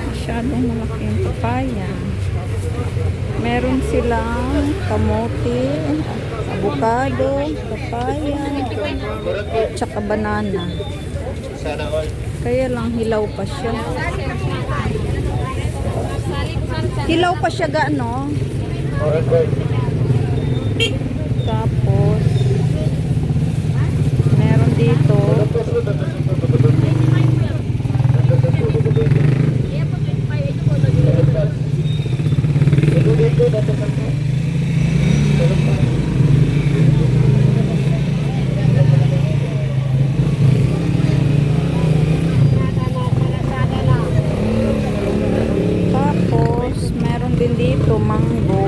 Masyadong malaking papaya. Meron silang kamote, avocado, papaya, tsaka banana. Kaya lang hilaw pa siya. Hilaw pa siya gaano. Tapos meron dito dito mango,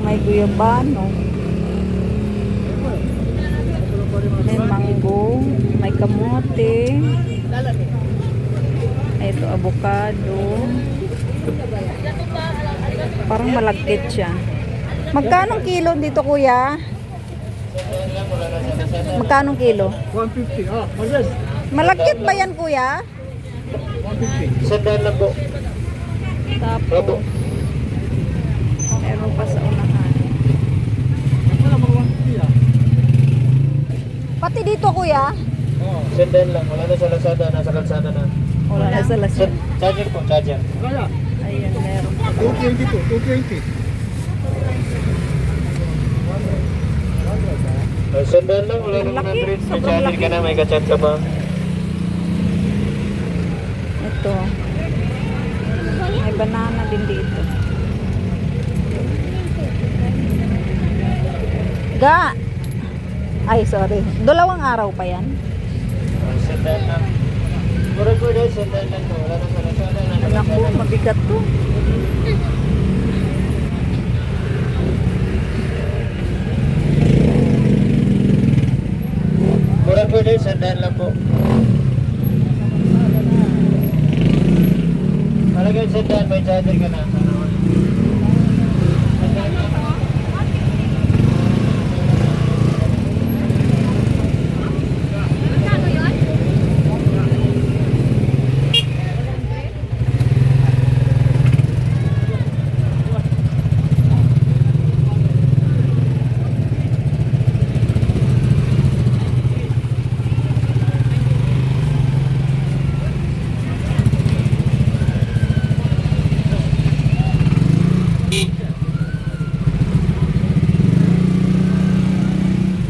may guyabano, may mango, may kamote, ito avocado, parang malagkit siya. Magkano kilo dito kuya? Magkano kilo? 150. Malagkit ba yan kuya? 150. Sandal lang po. Tapos meron pa sa unahan. Pati dito kuya? Sandal lang. Wala na sa Lazada. Nasa kalsada na. Wala na sa Lazada. Charger po. Charger. Ayan, meron pa. 220 po. 220. Sandal lang. Wala na Laki. 100. May Sobrang charger laki. ka na. May kachat ka ba? Ito. May banana din dito. Ga! Ay, sorry. Dalawang araw pa yan. Sandal lang. Puro ko dahil sandal lang po. Wala na sa Lazada. Anak ko, mabigat to. Puro ko dahil sandal lang po. Malagay sandal. May charger ka na.